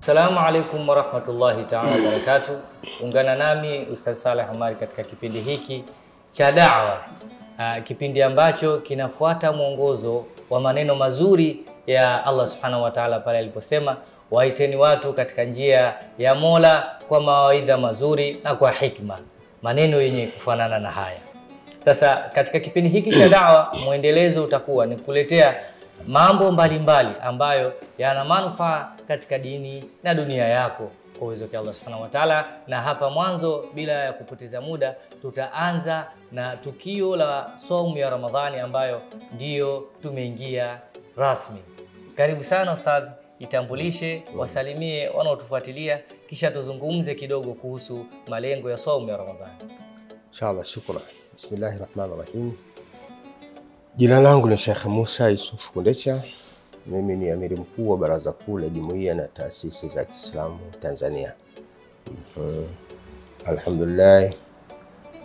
Assalamu alaikum warahmatullahi ta'ala wabarakatuh. Ungana nami Ustaz Saleh Omari katika kipindi hiki cha da'wa. Kipindi ambacho kinafuata mwongozo wa maneno mazuri ya Allah Subhanahu wa Ta'ala pale aliposema waiteni watu katika njia ya Mola kwa mawaidha mazuri na kwa hikma. Maneno yenye kufanana na haya. Sasa katika kipindi hiki cha da'wa muendelezo utakuwa ni kuletea mambo mbalimbali ambayo yana manufaa katika dini na dunia yako kwa uwezo wa Allah Subhanahu wa Ta'ala. Na hapa mwanzo bila ya kupoteza muda tutaanza na tukio la saumu ya Ramadhani ambayo ndio tumeingia rasmi. Karibu sana Ustadh, itambulishe, wasalimie wanaotufuatilia kisha tuzungumze kidogo kuhusu malengo ya saumu ya Ramadhani. Inshallah, shukran. Bismillahirrahmanirrahim. Jina langu ni Sheikh Musa Yusuf Kundecha. Mimi ni amiri mkuu wa Baraza Kuu la Jumuiya na Taasisi za Kiislamu Tanzania. Alhamdulillah,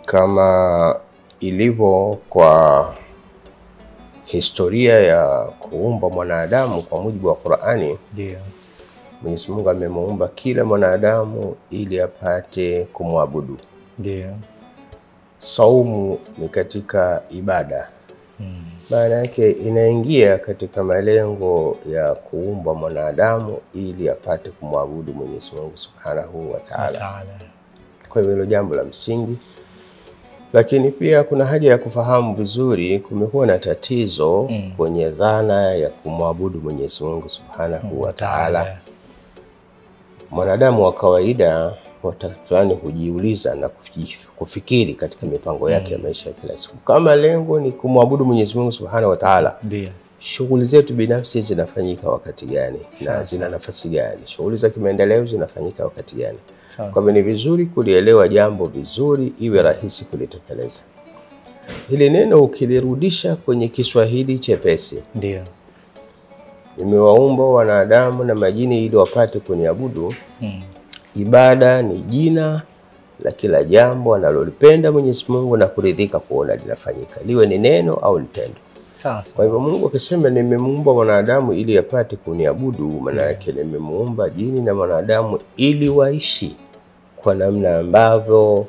kama ilivyo kwa historia ya kuumba mwanadamu kwa mujibu wa Qur'ani, ndio Mwenyezi Mungu amemuumba kila mwanadamu ili apate kumwabudu. Ndio. Saumu ni katika ibada. Maana yake inaingia katika malengo ya kuumba mwanadamu ili apate kumwabudu Mwenyezi Mungu Subhanahu wa Ta'ala. Kwa hivyo jambo la msingi. Lakini pia kuna haja ya kufahamu vizuri, kumekuwa na tatizo kwenye dhana ya kumwabudu Mwenyezi Mungu Subhanahu wa Ta'ala. Mwanadamu wa kawaida fulani hujiuliza na kufikiri katika mipango yake ya maisha ya kila siku, kama lengo ni kumwabudu Mwenyezi Mungu Subhanahu wa Ta'ala, ndio shughuli zetu binafsi zinafanyika wakati gani na zina nafasi gani? Shughuli za kimaendeleo zinafanyika wakati gani? Kwa hivyo ni vizuri kulielewa jambo vizuri, iwe rahisi kulitekeleza. Hili neno ukilirudisha kwenye Kiswahili chepesi, ndio nimewaumba wanadamu na majini ili wapate kuniabudu. Ibada ni jina la kila jambo analolipenda Mwenyezi Mungu na kuridhika kuona linafanyika, liwe ni neno au tendo. Kwa hivyo Mungu akisema nimemuumba wanadamu ili apate kuniabudu, maana yake nimemuumba jini na wanadamu ili waishi kwa namna ambavyo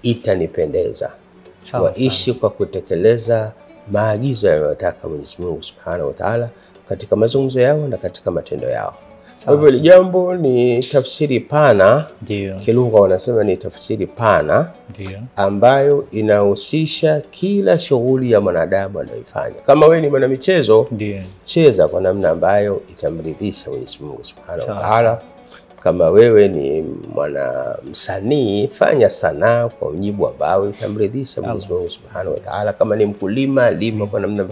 itanipendeza. Waishi kwa kutekeleza maagizo yanayotaka Mwenyezi Mungu Subhanahu wa Ta'ala katika mazungumzo yao na katika matendo yao. Kwa hivyo jambo ni tafsiri pana, ndio kilugha wanasema ni tafsiri pana, ndio ambayo inahusisha kila shughuli ya mwanadamu anayoifanya. Kama wewe ni mwanamichezo, ndio cheza kwa namna ambayo itamridhisha Mwenyezi Mungu Subhanahu wa Ta'ala. Kama wewe ni msanii, fanya sanaa kwa mujibu ambao itamridhisha Mwenyezi Mungu Subhanahu wa Ta'ala. Kama ni mkulima, lima kwa namna,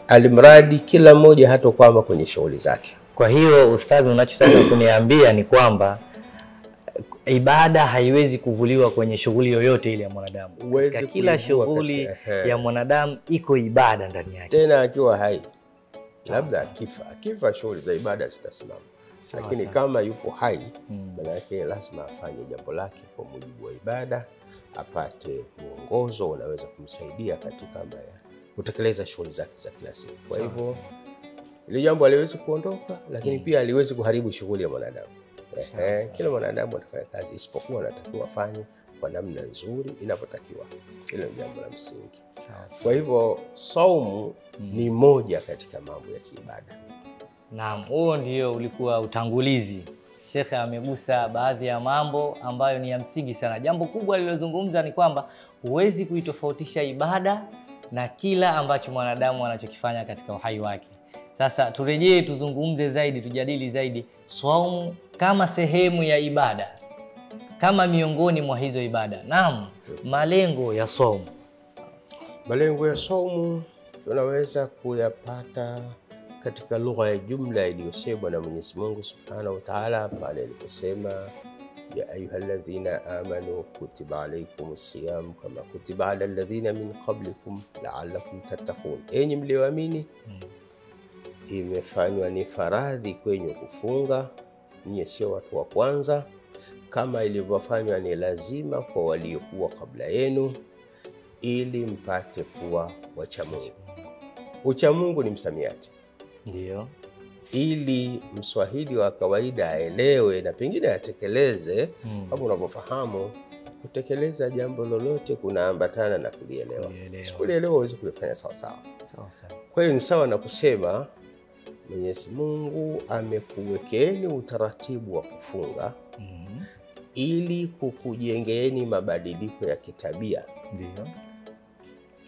alimradi kila mmoja hatokwama kwenye shughuli zake. Kwa hiyo ustadhi, unachotaka kuniambia ni kwamba ibada haiwezi kuvuliwa kwenye shughuli yoyote ile ya mwanadamu. Katika kila shughuli ya mwanadamu iko ibada ndani yake. Tena akiwa hai. Labda akifa shughuli za ibada zitasimama. Lakini kama yupo hai, maana yake lazima afanye jambo lake kwa mujibu wa ibada, apate mwongozo unaweza kumsaidia katika kutekeleza shughuli zake za kila siku. Kwa hivyo ile jambo haliwezi kuondoka, lakini pia haliwezi kuharibu shughuli ya mwanadamu. Kila mwanadamu anafanya kazi isipokuwa anatakiwa afanye kwa namna nzuri inapotakiwa. Hilo ni jambo la msingi. Kwa hivyo saumu ni moja katika mambo ya kiibada. Naam, huo ndio ulikuwa utangulizi. Sheikh amegusa baadhi ya mambo ambayo ni ya msingi sana. Jambo kubwa alilozungumza ni kwamba huwezi kuitofautisha ibada na kila ambacho mwanadamu anachokifanya katika uhai wake. Sasa turejee tuzungumze zaidi, tujadili zaidi saumu kama sehemu ya ibada, kama miongoni mwa hizo ibada. Naam, malengo ya saumu. Malengo ya saumu tunaweza kuyapata katika lugha ya jumla iliyosemwa na Mwenyezi Mungu Subhanahu wa Ta'ala pale aliposema ya ayyuhalladhina amanu kutiba alaykumus siyam kama kutiba alal ladhina min qablikum la'allakum tattaqun. Enyi mlioamini, imefanywa ni faradhi kwenye kufunga, nyinyi sio watu wa kwanza, kama ilivyofanywa ni lazima kwa waliokuwa kabla yenu, ili mpate kuwa wacha Mungu. Ucha Mungu ni msamiati. Ndio. ili Mswahili wa kawaida aelewe na pengine atekeleze. Kama unavyofahamu, kutekeleza jambo lolote kunaambatana na kulielewa. Kulielewa huwezi kulifanya sawa sawa. Kwa hiyo ni sawa na kusema Mwenyezi Mungu amekuwekeeni utaratibu wa kufunga ili kukujengeeni mabadiliko ya kitabia. Ndio.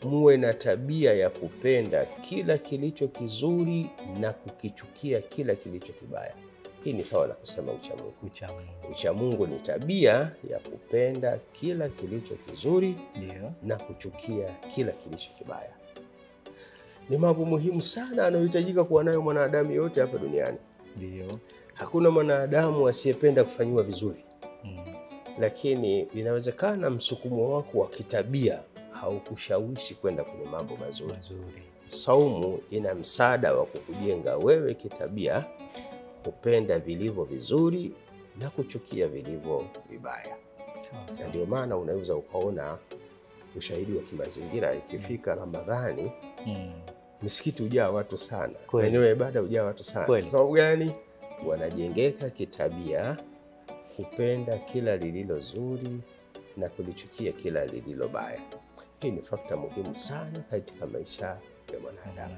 Muwe na tabia ya kupenda kila kilicho kizuri na kukichukia kila kilicho kibaya. Hii ni sawa na kusema uchamungu. Uchamungu ni tabia ya kupenda kila kilicho kizuri na kuchukia kila kilicho kibaya. Ni mambo muhimu sana anayohitajika kuwa nayo mwanadamu yote hapa duniani. Ndio. Hakuna mwanadamu asiyependa kufanywa vizuri. Lakini inawezekana msukumo wako wa kitabia haukushawishi kwenda kwenye mambo mazuri. Saumu ina msaada wa kukujenga wewe kitabia, kupenda vilivyo vizuri na kuchukia vilivyo vibaya. Ndio maana unaweza ukaona ushahidi wa kimazingira ikifika Ramadhani, misikiti hujaa watu sana, maeneo ya ibada hujaa watu sana. Kwa sababu gani? Wanajengeka kitabia kupenda kila lililo zuri na kulichukia kila lililo baya. Hii ni fakta muhimu sana katika maisha ya mwanadamu.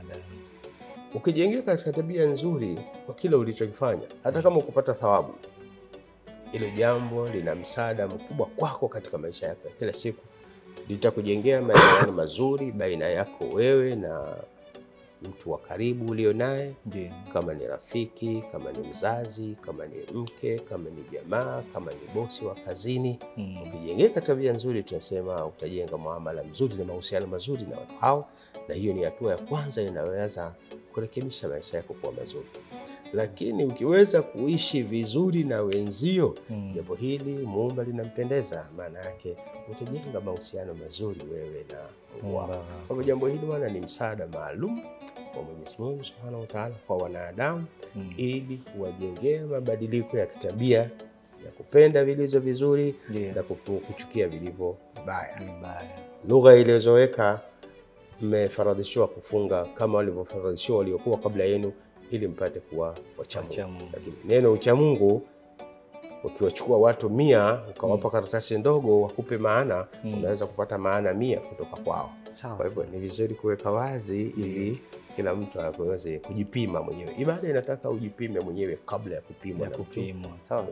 Ukijengeka katika tabia nzuri kwa kila ulichokifanya, hata kama ukupata thawabu, hilo jambo lina msaada mkubwa kwako katika maisha yako ya kila siku. Litakujengea maelewano mazuri baina yako wewe na mtu wa karibu ulio naye, kama ni rafiki, kama ni mzazi, kama ni mke, kama ni jamaa, kama ni bosi wa kazini. Ukijengeka tabia nzuri, tunasema utajenga muamala mzuri na mahusiano mazuri na watu hao, na hiyo ni hatua ya kwanza inaweza kurekebisha maisha yako kuwa mazuri. Lakini ukiweza kuishi vizuri na wenzio, jambo hili Muumba linampendeza, maana yake utajenga mahusiano mazuri wewe na Mungu wako. Kwa hivyo jambo hili bwana ni msaada maalum wa Mwenyezi Mungu Subhanahu wa Ta'ala kwa wanadamu, ili kuwajengea mabadiliko ya kitabia ya kupenda vilivyo vizuri na kuchukia vilivyo vibaya. Lugha iliyozoeka, mmefaradhishiwa kufunga kama walivyofaradhishiwa waliokuwa kabla yenu, ili mpate kuwa wachamungu. Lakini neno uchamungu, ukiwachukua watu 100 ukawapa karatasi ndogo wakupe maana, unaweza kupata maana 100 kutoka kwao. Kwa hivyo ni vizuri kuweka wazi ili kila mtu aweze kujipima mwenyewe. Ibada inataka ujipime mwenyewe kabla ya kupimwa na kupimwa. Sawa.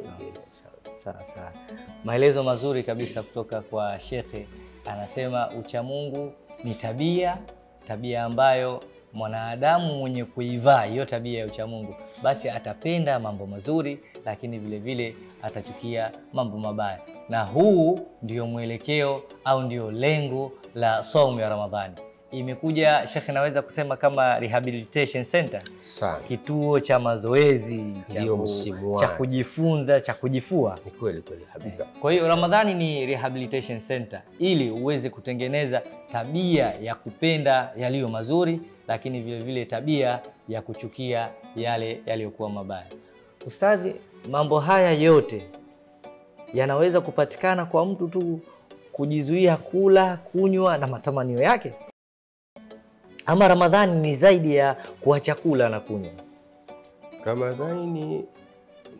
Maelezo mazuri kabisa kutoka kwa Shekhe. Anasema uchamungu ni tabia ambayo mwanadamu mwenye kuivaa hiyo tabia ya uchamungu, basi atapenda mambo mazuri, lakini vile vile atachukia mambo mabaya. Na huu ndio mwelekeo au ndio lengo la saumu ya Ramadhani. Imekuja Sheikh, naweza kusema kama rehabilitation center sana, kituo cha mazoezi cha kujifunza, cha kujifua. Ni kweli hakika. Kwa hiyo Ramadhani ni rehabilitation center, ili uweze kutengeneza tabia ya kupenda yaliyo mazuri, lakini vile vile tabia ya kuchukia yale yaliyokuwa mabaya. Ustadhi, mambo haya yote yanaweza kupatikana kwa mtu tu kujizuia kula, kunywa na matamanio yake? Ama Ramadhani ni zaidi ya kuacha kula na kunywa? Ramadhani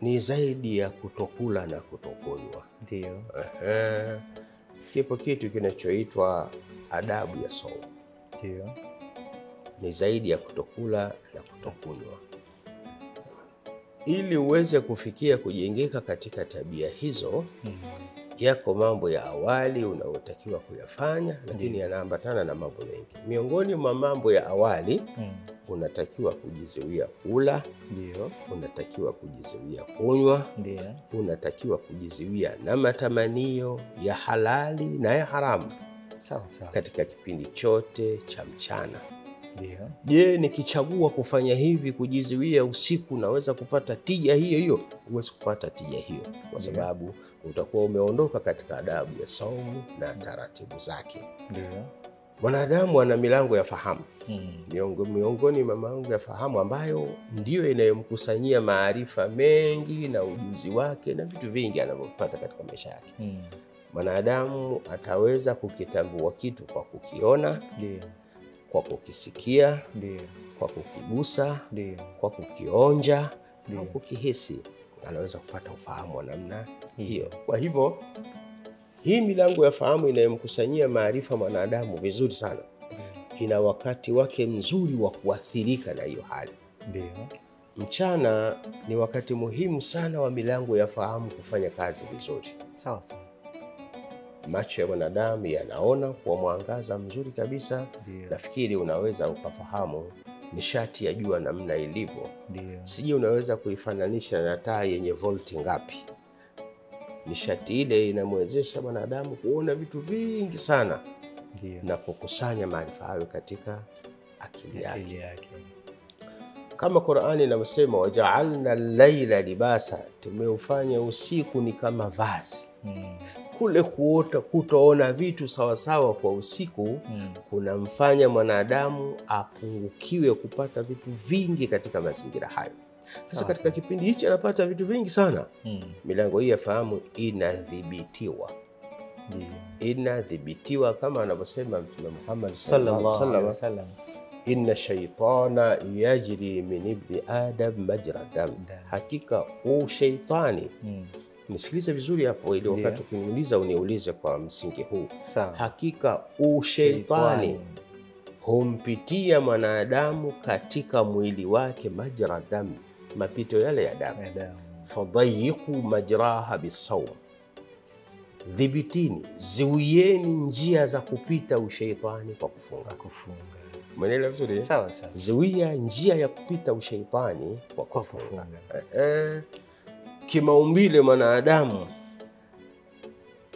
ni zaidi ya kutokula na kutokunywa. Ndio. Kipo kitu kinachoitwa adabu ya saumu. Ndio. Ni zaidi ya kutokula na kutokunywa. Ili uweze kufikia kujengeka katika tabia hizo, yako mambo ya awali unayotakiwa kuyafanya, lakini yanaambatana na mambo mengi. Miongoni mwa mambo ya awali, unatakiwa kujizuia kula, unatakiwa kujizuia kunywa, unatakiwa kujizuia na matamanio ya halali na ya haramu. Sawa. Katika kipindi chote cha mchana. Je, nikichagua kufanya hivi, kujizuia usiku, naweza kupata tija hiyo? Huwezi kupata tija hiyo, kwa sababu utakuwa umeondoka katika adabu ya saumu na taratibu zake. Mwanadamu ana milango ya fahamu. Miongoni mwa milango ya fahamu ambayo ndiyo inayomkusanyia maarifa mengi na ujuzi wake na vitu vingi anavyopata katika maisha yake. Mwanadamu ataweza kukitambua kitu kwa kukiona, kwa kukisikia, ndio, kwa kukigusa, ndio, kwa kukionja, ndio, au kukihisi, anaweza kupata ufahamu wa namna hiyo. hiyo. Kwa hivyo hii milango ya fahamu inayomkusanyia maarifa mwanadamu vizuri sana, ina wakati wake mzuri wa kuathirika na hiyo hali. Ndio. Mchana ni wakati muhimu sana wa milango ya fahamu kufanya kazi vizuri. Sawa sawa. Macho ya mwanadamu yanaona kwa mwangaza mzuri kabisa. Ndio. Nafikiri unaweza ukafahamu nishati ya jua namna ilivyo. Ndio. Sije unaweza kuifananisha na taa yenye volti ngapi. Nishati ile inamwezesha mwanadamu kuona vitu vingi sana. Ndio. Na kukusanya maarifa hayo katika akili yake. Kama Qur'ani inavyosema, waja'alna al-laila libasa, tumeufanya usiku ni kama vazi. Kule kutoona vitu sawasawa kwa usiku kunamfanya mwanadamu apungukiwe kupata vitu vingi katika mazingira hayo. Sasa katika kipindi hichi anapata vitu vingi sana. Milango hii ya fahamu inadhibitiwa. Inadhibitiwa kama anavyosema Mtume Muhammad sallallahu alaihi wasallam, inna shaytana yajri min ibni adam majra dam. Hakika shaitani, nisikilize vizuri hapo ili wakati ukiniuliza uniulize kwa msingi huu. Hakika shaitani humpitia mwanadamu katika mwili wake majra dam, mapito yale ya damu. Fadhayiqu majraha bisawm, dhibitini, ziwieni njia za kupita ushaitani kwa kufunga. Umeelewa vizuri? Sawa sawa. Zuia njia ya kupita ushaitani kwa kufunga. Kimaumbile mwanadamu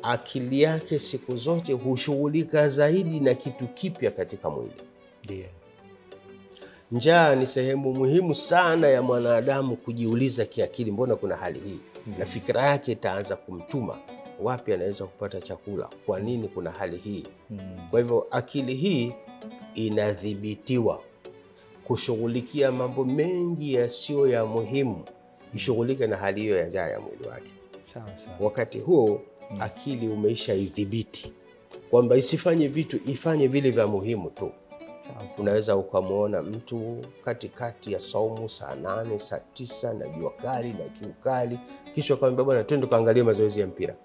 akili yake siku zote hushughulika zaidi na kitu kipya katika mwili. Ndio. Njaa ni sehemu muhimu sana ya mwanadamu kujiuliza kiakili, mbona kuna hali hii? Na fikra yake itaanza kumtuma wapi anaweza kupata chakula, kwa nini kuna hali hii. Kwa hivyo akili hii inadhibitiwa kushughulikia mambo mengi yasiyo ya muhimu, ishughulike na hali hiyo ya njaa ya mwili wake. Sawa sawa. Wakati huo akili umeisha idhibiti kwamba isifanye vitu, ifanye vile vya muhimu tu. Unaweza ukamuona mtu katikati ya saumu saa 8 saa 9 na jua kali na kiu kali, kisha akamwambia bwana twende kaangalia mazoezi ya mpira.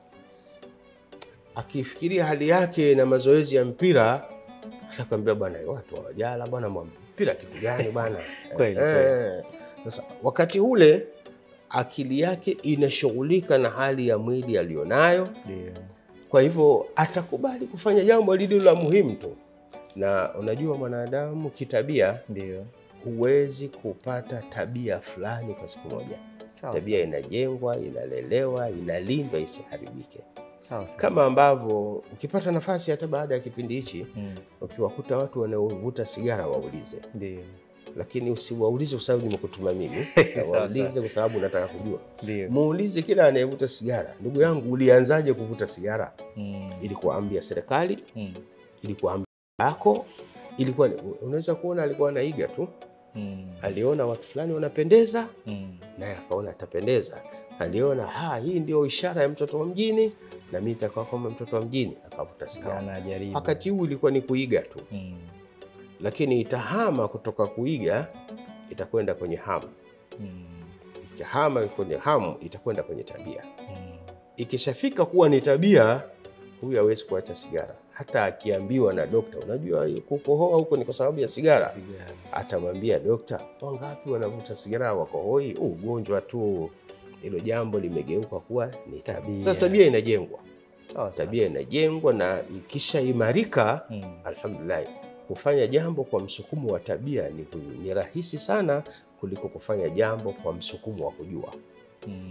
Akifikiria hali yake na mazoezi ya mpira, akamwambia bwana watu hawajala bwana, mpira kitu gani bwana? Sasa wakati ule akili yake inashughulika na hali ya mwili alionayo. Kwa hivyo atakubali kufanya jambo lililo la muhimu tu. Na unajua mwanadamu kitabia, huwezi kupata tabia fulani kwa siku moja. Tabia inajengwa, inalelewa, inalindwa isiharibike. Kama ambavyo ukipata nafasi hata baada ya kipindi hichi, ukiwakuta watu wanaovuta sigara waulize. Lakini usiwaulize kwa sababu nimekutuma mimi. Waulize kwa sababu nataka kujua. Muulize kila anayevuta sigara, ndugu yangu ulianzaje kuvuta sigara? Ilikuwa amri ya serikali? Ilikuwa amri yako? Ilikuwa unaweza kuona alikuwa anaiga tu. Aliona watu fulani wanapendeza, naye akaona atapendeza. Aliona hii ndio ishara ya mtoto wa mjini, na mimi nitakuwa kama mtoto wa mjini, akavuta sigara. Wakati huu ilikuwa ni kuiga tu. Lakini itahama kutoka kuiga itakwenda kwenye hamu. Ikihama kwenye hamu itakwenda kwenye tabia. Ikishafika kuwa ni tabia, huyu hawezi kuacha sigara. Hata akiambiwa na dokta, unajua kukohoa huko ni kwa sababu ya sigara, atamwambia dokta, wangapi wanavuta sigara wakohoi? Ugonjwa tu. Hilo jambo limegeuka kuwa ni tabia. Sasa tabia inajengwa. Tabia inajengwa, na ikisha imarika, alhamdulillah, kufanya jambo kwa msukumo wa tabia ni rahisi sana kuliko kufanya jambo kwa msukumo wa kujua.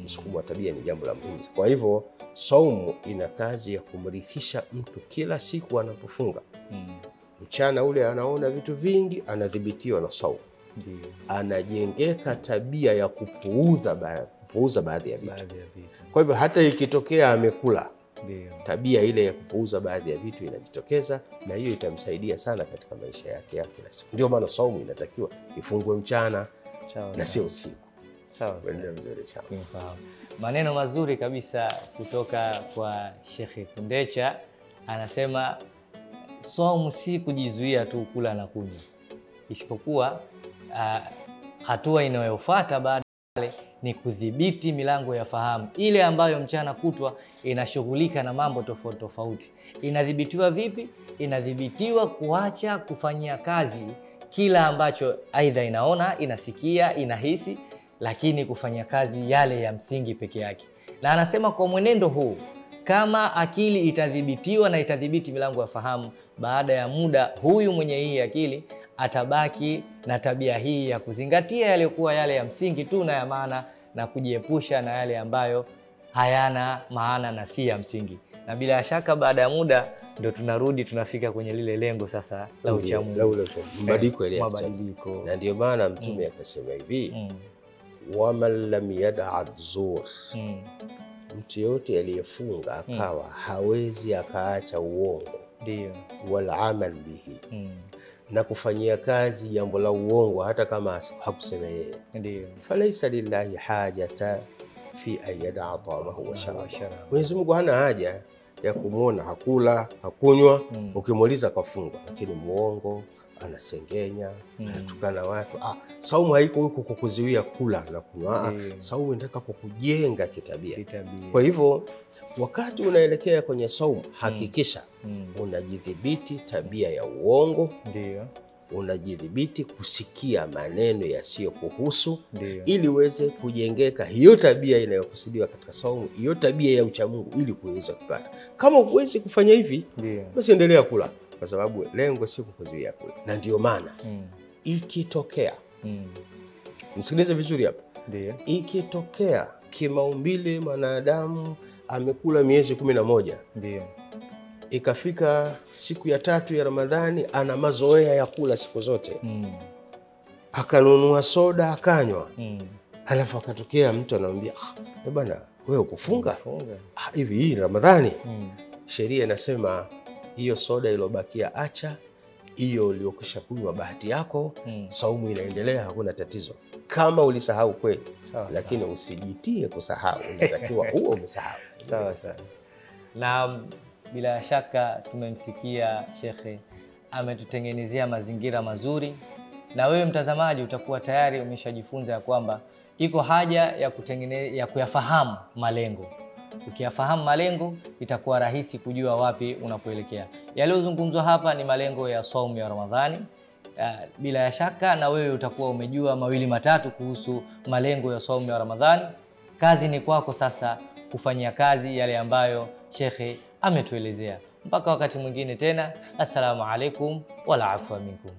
Msukumo wa tabia ni jambo la muhimu. Kwa hivyo saumu ina kazi ya kumrithisha mtu kila siku anapofunga. Mchana ule anaona vitu vingi, anadhibitiwa na saumu. Anajengeka tabia ya kupuuza baadhi ya vitu. Kwa hivyo hata ikitokea amekula, tabia ile ya kupuuza baadhi ya vitu inajitokeza, na hiyo itamsaidia sana katika maisha yake ya kila siku. Ndio maana saumu inatakiwa ifungwe mchana na sio usiku. Sawa. Maneno mazuri kabisa kutoka kwa Sheikh Kundecha. Anasema saumu si kujizuia tu kula na kunywa, isipokuwa hatua inayofuata baada ni kudhibiti milango ya fahamu ile ambayo mchana kutwa inashughulika na mambo tofauti tofauti. Inadhibitiwa vipi? Inadhibitiwa kuacha kufanyia kazi kila ambacho aidha inaona, inasikia, inahisi, lakini kufanya kazi yale ya msingi peke yake. Na anasema kwa mwenendo huu, kama akili itadhibitiwa na itadhibiti milango ya fahamu, baada ya muda huyu mwenye hii akili atabaki na tabia hii ya kuzingatia yaliokuwa yale ya msingi tu na ya maana, na kujiepusha na yale ambayo hayana maana na si ya msingi. Na bila shaka baada ya muda ndio tunarudi tunafika kwenye lile lengo sasa la uchamungu, mabadiliko. Na ndio maana Mtume akasema hivi, waman lam yad'a zur, mtu yote aliyefunga akawa hawezi akaacha uongo, ndio wal amal bihi, na kufanyia kazi jambo la uongo hata kama hakusema yeye, ndio falaisa lillahi hajata fi an yad'a ta'amahu wa sharabahu. Mwenyezi Mungu hana haja ya kumuona hakula hakunywa, ukimuuliza kafunga, lakini muongo, anasengenya, anatukana watu. Saumu haiko huko kukuzuia kula na kunywa, saumu inataka kukujenga kitabia. Kwa hivyo wakati unaelekea kwenye saumu, hakikisha unajidhibiti tabia ya uongo, ndio unajidhibiti kusikia maneno yasiyokuhusu, ili uweze kujengeka hiyo tabia inayokusudiwa katika saumu, hiyo tabia ya uchamungu, ili kuweza kupata. Kama huwezi kufanya hivi, basi endelea kula, kwa sababu lengo si kukuzuia kula. Na ndio maana ikitokea, nisikilize vizuri hapa, ikitokea kimaumbile mwanadamu amekula miezi 11, ndio ikafika siku ya 3 ya Ramadhani ana mazoea ya kula siku zote, akanunua soda akanywa, alafu akatokea mtu anamwambia, bwana wewe kufunga hivi, hii Ramadhani, sheria inasema hiyo soda iliyobakia acha, hiyo uliyokwisha kunywa bahati yako, saumu inaendelea, hakuna tatizo. Kama ulisahau kweli, lakini usijitie kusahau, unatakiwa huo umesahau. Sawa sawa. Na bila shaka tumemsikia shekhe, ametutengenezea mazingira mazuri, na wewe mtazamaji utakuwa tayari umeshajifunza ya kwamba iko haja ya kuyafahamu malengo. Ukiyafahamu malengo, itakuwa rahisi kujua wapi unapoelekea. Yaliyozungumzwa hapa ni malengo ya saumu ya Ramadhani. Bila shaka na wewe utakuwa umejua mawili matatu kuhusu malengo ya saumu ya Ramadhani. Kazi ni kwako sasa kufanyia kazi yale ambayo shekhe ametuelezea. Mpaka wakati mwingine tena, assalamu alaikum wala afwa minkum.